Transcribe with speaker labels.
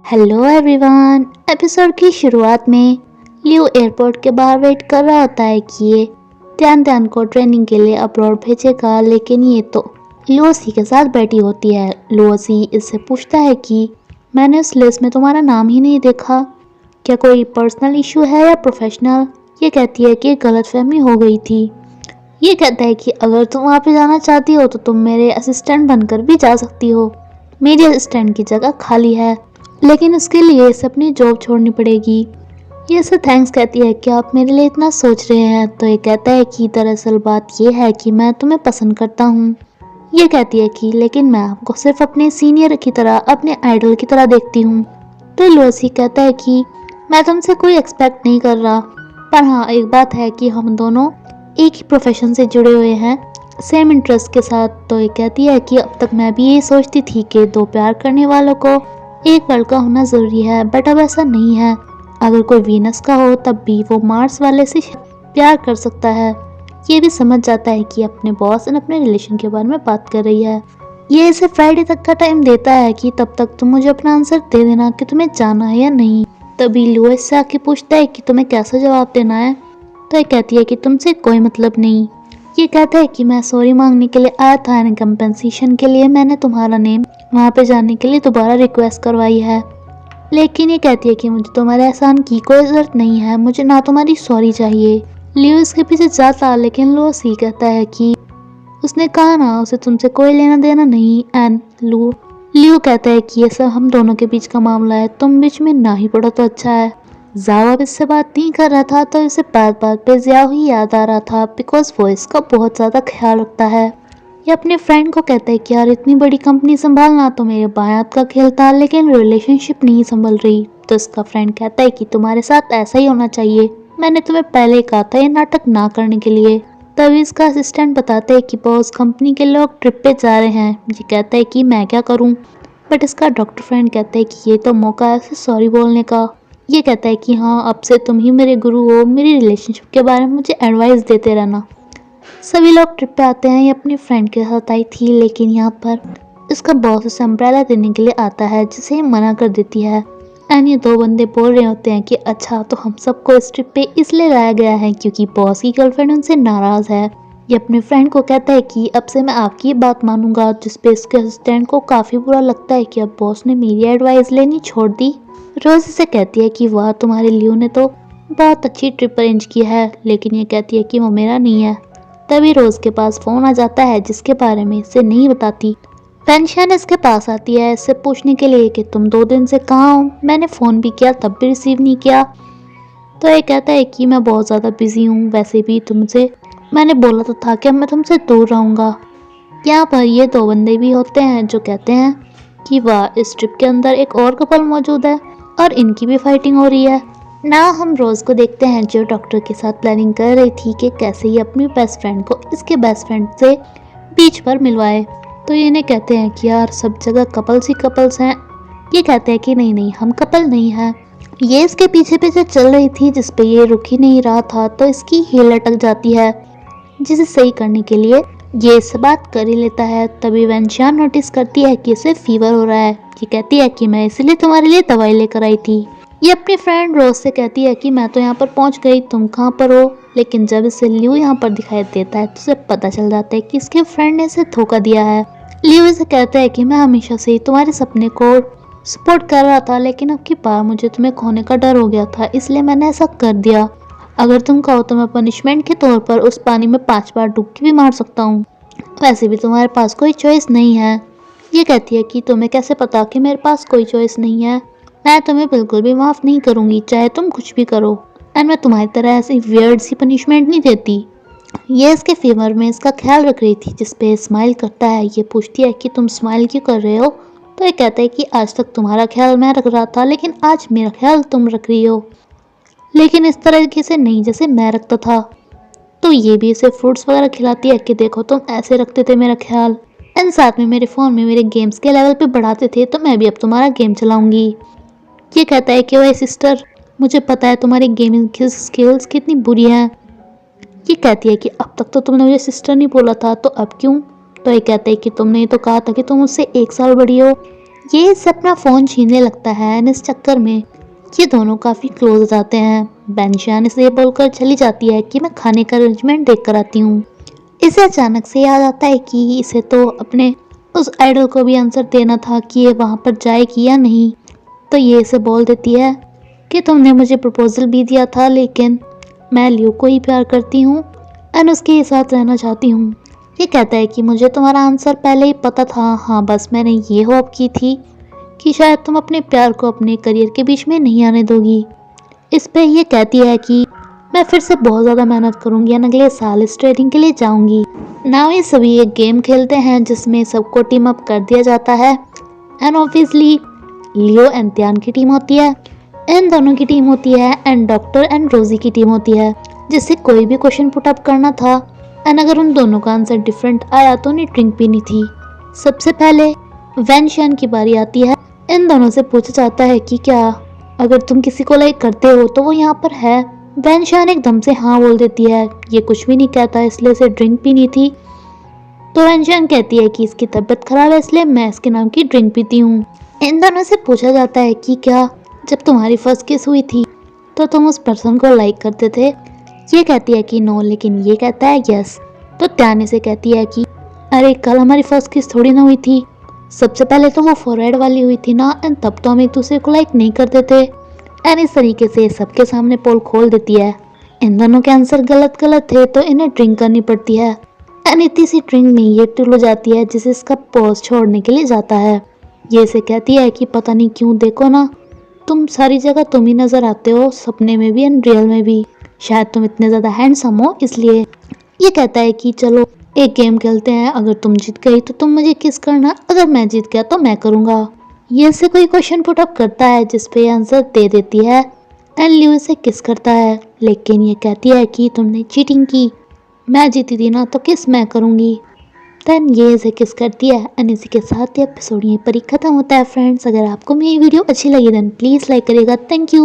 Speaker 1: Hello everyone. Episode की शुरुआत में लियो एयरपोर्ट के बाहर वेट कर रहा होता है कि ये ध्यान को ट्रेनिंग के लिए अब्रॉड भेजेगा, लेकिन ये तो लुओसी के साथ बैठी होती है। लुओसी इससे पूछता है कि मैंने उस लिस्ट में तुम्हारा नाम ही नहीं देखा, क्या कोई पर्सनल इशू है या प्रोफेशनल। ये कहती है कि गलतफहमी हो गई थी। ये कहता है कि अगर तुम वहाँ पे जाना चाहती हो तो तुम मेरे असिस्टेंट बनकर भी जा सकती हो, मेरी असिस्टेंट की जगह खाली है, लेकिन उसके लिए इसे अपनी जॉब छोड़नी पड़ेगी। ये इसे थैंक्स कहती है कि आप मेरे लिए इतना सोच रहे हैं। तो ये कहता है कि दरअसल बात ये है कि मैं तुम्हें पसंद करता हूँ। ये कहती है कि लेकिन मैं आपको सिर्फ अपने सीनियर की तरह, अपने आइडल की तरह देखती हूँ। तो लुओसी कहता है कि मैं तुमसे कोई एक्सपेक्ट नहीं कर रहा, पर हाँ एक बात है कि हम दोनों एक ही प्रोफेशन से जुड़े हुए हैं, सेम इंटरेस्ट के साथ। तो ये कहती है कि अब तक मैं भी ये सोचती थी कि दो प्यार करने वालों को एक लड़का होना जरूरी है, बट अब ऐसा नहीं है। अगर कोई वीनस का हो तब भी वो मार्स वाले से प्यार कर सकता है। ये भी समझ जाता है कि अपने बॉस और अपने रिलेशन के बारे में बात कर रही है। ये इसे फ्राइडे तक का टाइम देता है कि तब तक तुम मुझे अपना आंसर दे देना कि तुम्हें जाना है या नहीं। तभी लुइस से आके पूछता है कि तुम्हें कैसा जवाब देना है। तो ये कहती है कि तुमसे कोई मतलब नहीं। ये कहता है कि मैं सॉरी मांगने के लिए आया था एंड कंपनसेशन के लिए मैंने तुम्हारा नेम वहाँ पे जाने के लिए दोबारा रिक्वेस्ट करवाई है, लेकिन ये कहती है कि मुझे तुम्हारे एहसान की कोई ज़रूरत नहीं है, मुझे ना तुम्हारी सॉरी चाहिए। लियो इसके पीछे जाता, लेकिन लुओसी कहता है कि उसने कहा ना उसे तुमसे कोई लेना देना नहीं। एंड लियो कहता है कि ये सब हम दोनों के बीच का मामला है, तुम बीच में ना ही पड़ो तो अच्छा है। जाओ अब इससे बात नहीं कर रहा था तो इसे बात बात पे जियाओ ही याद आ रहा था, बिकॉज वो इसका बहुत ज़्यादा ख्याल रखता है। ये अपने फ्रेंड को कहता है कि यार इतनी बड़ी कंपनी संभालना तो मेरे बाएं हाथ का खेल था, लेकिन रिलेशनशिप नहीं संभल रही। तो इसका फ्रेंड कहता है कि तुम्हारे साथ ऐसा ही होना चाहिए, मैंने तुम्हें पहले ही कहा था ये नाटक ना करने के लिए। तभी इसका असिस्टेंट बताते है कि बॉस कंपनी के लोग ट्रिप पे जा रहे हैं। ये कहता है कि मैं क्या करूं, बट इसका डॉक्टर फ्रेंड कहता है कि ये तो मौका है उसे सॉरी बोलने का। ये कहता है कि हाँ अब से तुम ही मेरे गुरु हो, मेरी रिलेशनशिप के बारे में मुझे एडवाइस देते रहना। सभी लोग ट्रिप पे आते हैं। ये अपने फ्रेंड के साथ आई थी, लेकिन यहाँ पर इसका बॉस उसे अम्ब्रेला देने के लिए आता है, जिसे ये मना कर देती है। एंड ये दो बंदे बोल रहे होते हैं कि अच्छा तो हम सबको इस ट्रिप पे इसलिए लाया गया है क्योंकि बॉस की गर्लफ्रेंड उनसे नाराज है। ये अपने फ्रेंड को कहता है कि अब से मैं आपकी बात मानूंगा, जिसपे इसके असिस्टेंट को काफ़ी बुरा लगता है कि अब बॉस ने मेरी एडवाइस लेनी छोड़ दी। रोज इसे कहती है कि वाह तुम्हारे लियो ने तो बहुत अच्छी ट्रिप अरेंज की है, लेकिन ये कहती है कि वो मेरा नहीं है। तभी रोज के पास फोन आ जाता है जिसके बारे में इसे नहीं बताती। पेंशन इसके पास आती है इससे पूछने के लिए कि तुम 2 दिन से कहाँ हो, मैंने फ़ोन भी किया तब भी रिसीव नहीं किया। तो ये कहता है कि मैं बहुत ज़्यादा बिजी हूँ, वैसे भी तुमसे मैंने बोला तो था कि मैं तुमसे दूर रहूँगा। यहाँ पर ये दो बंदे भी होते हैं जो कहते हैं कि वाह इस ट्रिप के अंदर एक और कपल मौजूद है और इनकी भी फाइटिंग हो रही है। ना हम रोज को देखते हैं जो डॉक्टर के साथ प्लानिंग कर रही थी कि कैसे ही अपनी बेस्ट फ्रेंड को इसके बेस्ट फ्रेंड से बीच पर मिलवाए। तो ये इन्हें कहते हैं कि यार सब जगह कपल्स ही कपल्स हैं। ये कहते हैं कि नहीं नहीं हम कपल नहीं हैं। ये इसके पीछे पीछे चल रही थी जिस पे ये रुक ही नहीं रहा था, तो इसकी हील अटक जाती है, जिसे सही करने के लिए ये इससे बात कर ही लेता है। तभी वेंशियान नोटिस करती है कि इसे फीवर हो रहा है। ये कहती है कि मैं इसलिए तुम्हारे लिए दवाई लेकर आई थी। ये अपनी फ्रेंड रोज से कहती है कि मैं तो यहाँ पर पहुँच गई, तुम कहाँ पर हो। लेकिन जब इसे लियो यहाँ पर दिखाई देता है तो उसे पता चल जाता है कि इसके फ्रेंड ने इसे धोखा दिया है। लियो इसे कहता है कि मैं हमेशा से ही तुम्हारे सपने को सपोर्ट कर रहा था, लेकिन अब की बार मुझे तुम्हें खोने का डर हो गया था, इसलिए मैंने ऐसा कर दिया। अगर तुम कहो तो मैं पनिशमेंट के तौर पर उस पानी में 5 बार डुबकी भी मार सकता हूँ, वैसे भी तुम्हारे पास कोई चॉइस नहीं है। ये कहती है कि तुम्हें कैसे पता कि मेरे पास कोई चॉइस नहीं है, मैं तुम्हें बिल्कुल भी माफ़ नहीं करूँगी चाहे तुम कुछ भी करो। एंड मैं तुम्हारी तरह ऐसी वियर्ड सी पनिशमेंट नहीं देती। ये इसके फेवर में इसका ख्याल रख रही थी, जिसपे स्माइल करता है। ये पूछती है कि तुम स्माइल क्यों कर रहे हो। तो ये कहता है कि आज तक तुम्हारा ख्याल मैं रख रहा था, लेकिन आज मेरा ख्याल तुम रख रही हो, लेकिन इस तरीके से नहीं जैसे मैं रखता था। तो ये भी इसे फ्रूट्स वगैरह खिलाती है कि देखो तुम ऐसे रखते थे मेरा ख्याल, एंड साथ में मेरे फ़ोन में मेरे गेम्स के लेवल पे बढ़ाते थे, तो मैं भी अब तुम्हारा गेम चलाऊंगी। ये कहता है कि वह सिस्टर मुझे पता है तुम्हारी गेमिंग की स्किल्स कितनी बुरी हैं। ये कहती है कि अब तक तो तुमने मुझे सिस्टर नहीं बोला था, तो अब क्यों। तो ये कहते हैं कि तुमने तो कहा था कि तुम मुझसे 1 साल बड़ी हो। ये इससे अपना फ़ोन छीनने लगता है एंड इस चक्कर में ये दोनों काफ़ी क्लोज हो जाते हैं। बेनशान इसे बोलकर चली जाती है कि मैं खाने का अरेंजमेंट देख कर आती हूँ। इसे अचानक से याद आता है कि इसे तो अपने उस आइडल को भी आंसर देना था कि ये वहाँ पर जाएगी या नहीं। तो ये इसे बोल देती है कि तुमने मुझे प्रपोजल भी दिया था, लेकिन मैं लियो को ही प्यार करती हूँ एंड उसके साथ रहना चाहती हूँ। ये कहता है कि मुझे तुम्हारा आंसर पहले ही पता था, हाँ बस मैंने ये होप की थी कि शायद तुम अपने प्यार को अपने करियर के बीच में नहीं आने दोगी। इस पे ये कहती है कि मैं फिर से बहुत ज़्यादा मेहनत करूँगी एंड अगले साल इस ट्रेनिंग के लिए जाऊँगी। नाउ ये सभी एक गेम खेलते हैं जिसमें सबको टीम अप कर दिया जाता है एंड ऑब्वियसली लियो एंड त्यान की टीम होती है, इन दोनों की टीम होती है एंड डॉक्टर एंड रोजी की टीम होती है, जिससे कोई भी क्वेश्चन पुट अप करना था एंड अगर उन दोनों का आंसर डिफरेंट आया तो उन्हें ड्रिंक पीनी थी। सबसे पहले वैनशान की बारी आती है। इन दोनों से पूछा जाता है कि क्या अगर तुम किसी को लाइक करते हो तो वो यहाँ पर है। वैनशान एकदम से हाँ बोल देती है, ये कुछ भी नहीं कहता इसलिए इसे ड्रिंक पीनी थी। तो वैनशान कहती है कि इसकी तबीयत खराब है इसलिए मैं इसके नाम की ड्रिंक पीती हूँ। इन दोनों से पूछा जाता है कि क्या जब तुम्हारी फर्स्ट किस हुई थी तो तुम उस पर्सन को लाइक करते थे। ये कहती है कि नो, लेकिन ये कहता है यस। तो त्यान से कहती है कि अरे कल हमारी फर्स्ट किस थोड़ी ना हुई थी, सबसे पहले तो वो फॉरवर्ड वाली हुई थी ना एंड तब तो हम एक दूसरे को लाइक नहीं करते थे। एंड इस तरीके से सबके सामने पोल खोल देती है। इन दोनों के आंसर गलत गलत थे तो इन्हें ड्रिंक करनी पड़ती है एंड इतनी सी ड्रिंक में ये टुल हो जाती है जिसे इसका पोज छोड़ने के लिए जाता है। ये इसे कहती है कि पता नहीं क्यों, देखो ना तुम सारी जगह तुम ही नजर आते हो, सपने में भी एंड रियल में भी, शायद तुम इतने ज़्यादा हैंडसम हो इसलिए। ये कहता है कि चलो एक गेम खेलते हैं, अगर तुम जीत गई तो तुम मुझे किस करना, अगर मैं जीत गया तो मैं करूँगा। ये से कोई क्वेश्चन पुट अप करता है जिस पे आंसर दे देती है एंड लियो इसे किस करता है, लेकिन ये कहती है कि तुमने चीटिंग की, मैं जीती थी ना तो किस मैं करूँगी। देन ये इसे किस करती है एंड इसी के साथ ये एपिसोड यहीं पर ही खत्म होता है। फ्रेंड्स, अगर आपको मेरी वीडियो अच्छी लगी देन प्लीज़ लाइक करिएगा। Thank you.